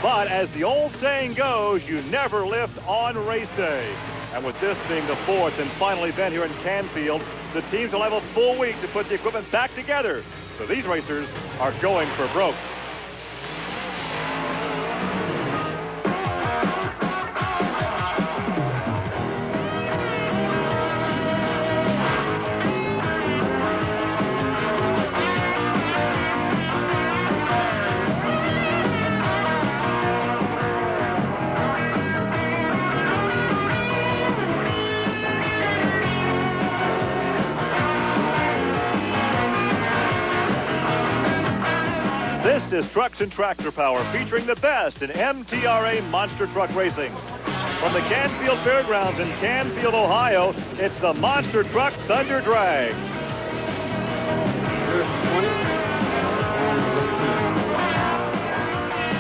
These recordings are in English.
But as the old saying goes, you never lift on race day. And with this being the fourth and final event here in Canfield, the teams will have a full week to put the equipment back together. So these racers are going for broke. This is Trucks and Tractor Power, featuring the best in MTRA monster truck racing. From the Canfield Fairgrounds in Canfield, Ohio, it's the Monster Truck Thunder Drag.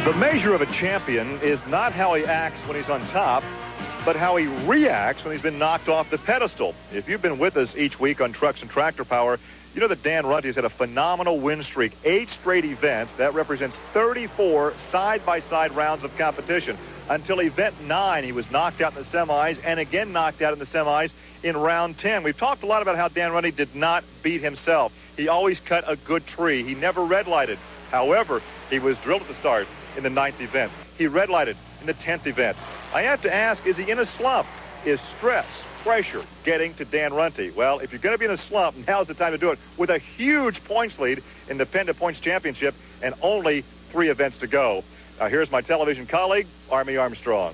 The measure of a champion is not how he acts when he's on top, but how he reacts when he's been knocked off the pedestal. If you've been with us each week on Trucks and Tractor Power, you know that Dan Runte has had a phenomenal win streak, 8 straight events. That represents 34 side-by-side rounds of competition. Until event 9, he was knocked out in the semis and again knocked out in the semis in round 10. We've talked a lot about how Dan Runte did not beat himself. He always cut a good tree. He never red-lighted. However, he was drilled at the start in the 9th event. He red-lighted in the 10th event. I have to ask, is he in a slump? Is stress, pressure getting to Dan Runte? Well, if you're going to be in a slump, now's the time to do it with a huge points lead in the Penda Points Championship and only 3 events to go. Here's my television colleague, Army Armstrong.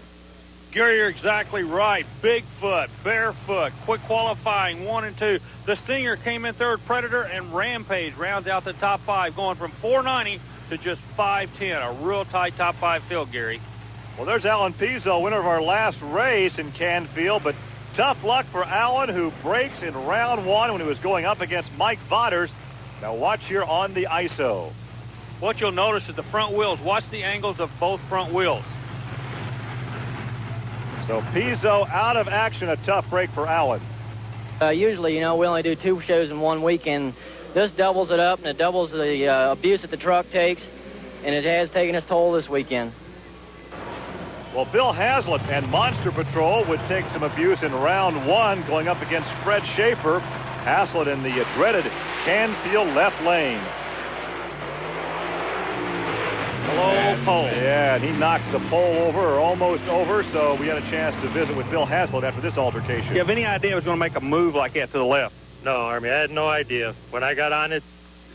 Gary, you're exactly right. Bigfoot, Barefoot, quick qualifying 1 and 2. The Stinger came in third. Predator and Rampage rounds out the top 5, going from 490 to just 510. A real tight top 5 field, Gary. Well, there's Alan Pizzo, winner of our last race in Canfield, but tough luck for Alan, who breaks in round 1 when he was going up against Mike Vodders. Now watch here on the ISO. What you'll notice is the front wheels. Watch the angles of both front wheels. So Pizzo out of action, a tough break for Alan. Usually, we only do 2 shows in 1 weekend. This doubles it up, and it doubles the abuse that the truck takes, and it has taken its toll this weekend. Well, Bill Hazlitt and Monster Patrol would take some abuse in round 1, going up against Fred Schaefer. Hazlitt in the dreaded Canfield left lane. Hello, pole. Yeah, and he knocks the pole over, or almost over, so we had a chance to visit with Bill Hazlitt after this altercation. Do you have any idea it was going to make a move like that to the left? No, Army, I had no idea. When I got on it,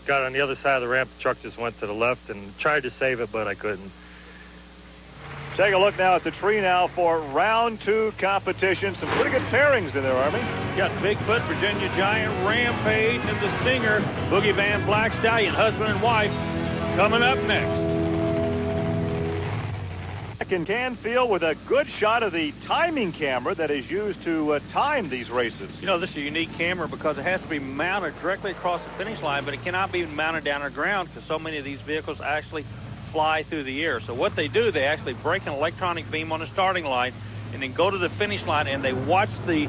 got on the other side of the ramp, the truck just went to the left and tried to save it, but I couldn't. Take a look now at the tree now for round 2 competition. Some pretty good pairings in there, Army. You got Bigfoot, Virginia Giant, Rampage, and the Stinger. Boogie Van Black Stallion, husband and wife, coming up next. Back in Canfield with a good shot of the timing camera that is used to time these races. This is a unique camera because it has to be mounted directly across the finish line, but it cannot be mounted down on the ground because so many of these vehicles actually fly through the air. So what they do, they actually break an electronic beam on the starting line and then go to the finish line, and they watch the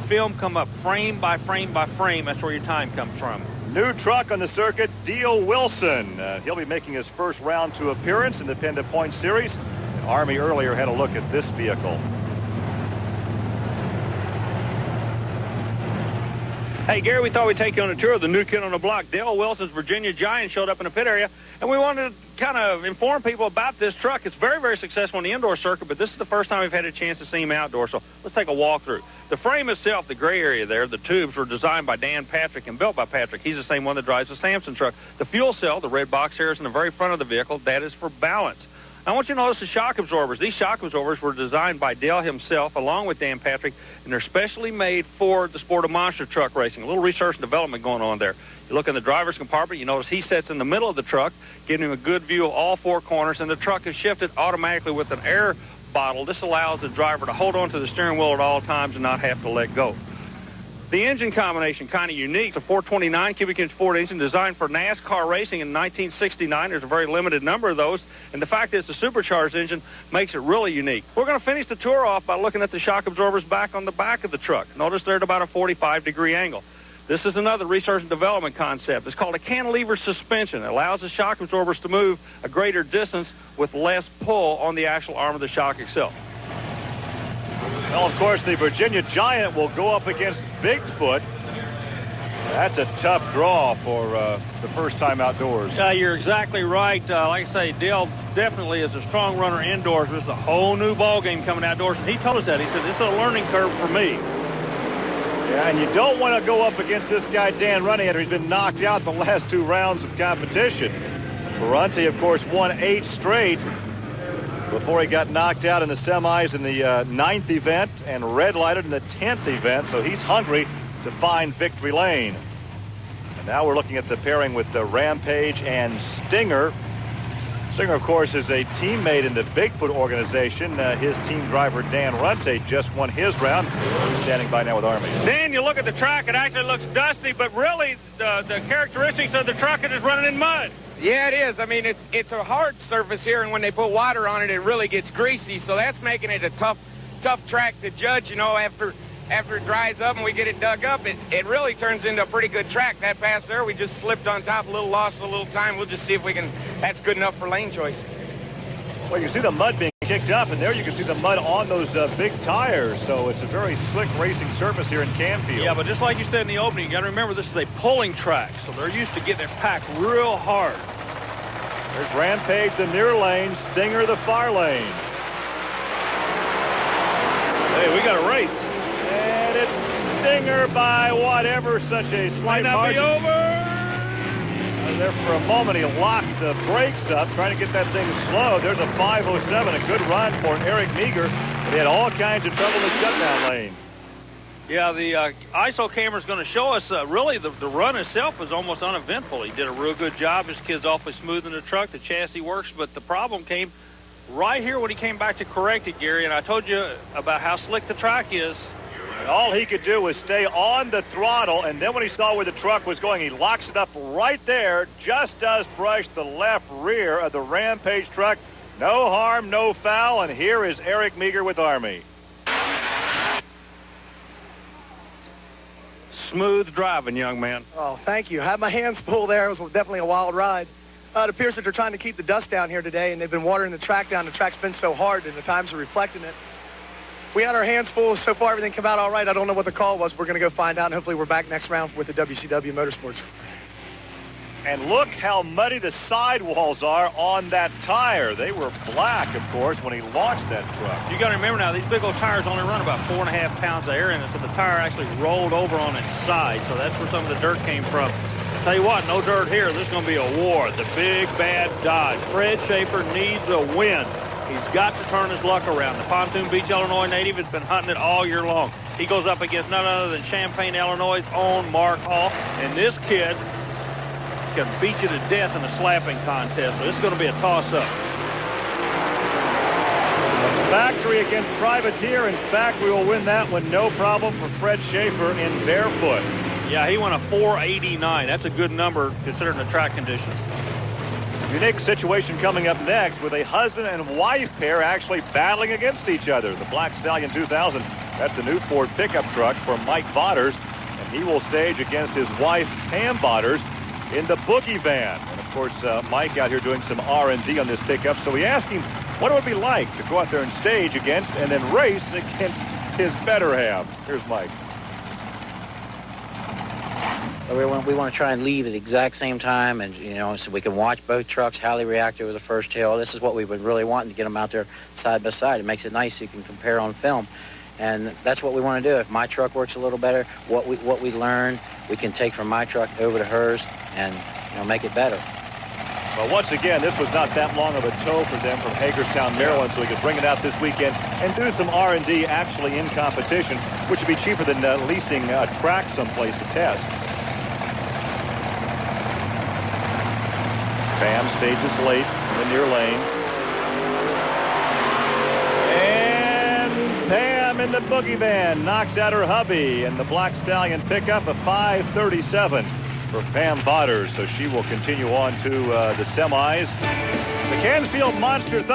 film come up frame by frame by frame. That's where your time comes from. New truck on the circuit, Dio Wilson. He'll be making his first round 2 appearance in the Penda Points Series. And Army earlier had a look at this vehicle. Hey, Gary, we thought we'd take you on a tour of the new kid on the block. Dale Wilson's Virginia Giant showed up in the pit area, and we wanted to kind of inform people about this truck. It's very, very successful on the indoor circuit, but this is the first time we've had a chance to see him outdoors, so let's take a walk through. The frame itself, the gray area there, the tubes were designed by Dan Patrick and built by Patrick. He's the same one that drives the Samson truck. The fuel cell, the red box here, is in the very front of the vehicle. That is for balance. I want you to notice the shock absorbers. These shock absorbers were designed by Dale himself along with Dan Patrick, and they're specially made for the sport of monster truck racing. A little research and development going on there. You look in the driver's compartment, you notice he sits in the middle of the truck, giving him a good view of all 4 corners, and the truck is shifted automatically with an air bottle. This allows the driver to hold on to the steering wheel at all times and not have to let go. The engine combination, kind of unique. It's a 429 cubic inch Ford engine designed for NASCAR racing in 1969. There's a very limited number of those. And the fact is the supercharged engine makes it really unique. We're going to finish the tour off by looking at the shock absorbers back on the back of the truck. Notice they're at about a 45-degree angle. This is another research and development concept. It's called a cantilever suspension. It allows the shock absorbers to move a greater distance with less pull on the actual arm of the shock itself. Well, of course, the Virginia Giant will go up against Bigfoot. That's a tough draw for the first time outdoors. You're exactly right. Like I say, Dale definitely is a strong runner indoors. This is a whole new ball game coming outdoors. And he told us that. He said, this is a learning curve for me. Yeah, and you don't want to go up against this guy, Dan Runty, he's been knocked out the last 2 rounds of competition. Runty, of course, won 8 straight before he got knocked out in the semis in the 9th event and red-lighted in the 10th event, so he's hungry to find victory lane. And now we're looking at the pairing with Rampage and Stinger. Stinger, of course, is a teammate in the Bigfoot organization. His team driver, Dan Runte, just won his round. He's standing by now with Army. Dan, you look at the track, it actually looks dusty, but really the characteristics of the truck is running in mud. Yeah, it is. I mean, it's a hard surface here, and when they put water on it, it really gets greasy, so that's making it a tough track to judge. You know, after it dries up and we get it dug up, it really turns into a pretty good track. That pass there, we just slipped on top, a little lost a little time. We'll just see if we can, that's good enough for lane choice. Well, you see the mud being kicked up, and there you can see the mud on those big tires, so it's a very slick racing surface here in Canfield. Yeah, but just like you said in the opening, you got to remember this is a pulling track, so they're used to getting it packed real hard. There's Rampage, the near lane, Stinger, the far lane. Hey, we got a race. And it's Stinger by whatever, such a slight margin. Might not be over. There for a moment, he locked the brakes up, trying to get that thing slow. There's a 5:07, a good run for Eric Meager. But he had all kinds of trouble in the shutdown lane. Yeah, the ISO camera is going to show us really the run itself was almost uneventful. He did a real good job. His kid's awfully smooth in the truck. The chassis works, but the problem came right here when he came back to correct it, Gary. And I told you about how slick the track is. And all he could do was stay on the throttle, and then when he saw where the truck was going, he locks it up right there, just does brush the left rear of the Rampage truck. No harm, no foul, and here is Eric Meager with Army. Smooth driving, young man. Oh, thank you. I had my hands full there. It was definitely a wild ride. It appears that they're trying to keep the dust down here today, and they've been watering the track down. The track's been so hard, and the times are reflecting it. We had our hands full. So far, everything came out all right. I don't know what the call was. We're going to go find out, and hopefully we're back next round with the WCW Motorsports. And look how muddy the sidewalls are on that tire. They were black, of course, when he launched that truck. You got to remember now, these big old tires only run about 4.5 pounds of air in it, so the tire actually rolled over on its side. So that's where some of the dirt came from. I'll tell you what, no dirt here. This is going to be a war. The big, bad Dodge. Fred Schaefer needs a win. He's got to turn his luck around. The Pontoon Beach, Illinois native has been hunting it all year long. He goes up against none other than Champaign, Illinois' own Mark Hall. And this kid can beat you to death in a slapping contest. So this is going to be a toss-up. Factory against Privateer. In fact, we will win that one, no problem, for Fred Schaefer in barefoot. Yeah, he won a 4.89. That's a good number considering the track conditions. Unique situation coming up next with a husband and wife pair actually battling against each other. The Black Stallion 2000, that's the new Ford pickup truck for Mike Botters, and he will stage against his wife, Pam Botters, in the Boogie Van. And, of course, Mike out here doing some R&D on this pickup, so we asked him what it would be like to go out there and stage against and then race against his better half. Here's Mike. We want to try and leave at the exact same time, and so we can watch both trucks, how they react over the first hill. This is what we would really want, to get them out there side by side. It makes it nice so you can compare on film, and that's what we want to do. If my truck works a little better, what we learn, we can take from my truck over to hers and make it better. Well, once again, this was not that long of a tow for them from Hagerstown, Maryland, so we could bring it out this weekend and do some R&D actually in competition, which would be cheaper than leasing a track someplace to test. Pam stages late in the near lane. And Pam in the Boogie Van knocks out her hubby, and the Black Stallion pickup a 5:37 for Pam Botters, so she will continue on to the semis. The Canfield Monster Thunder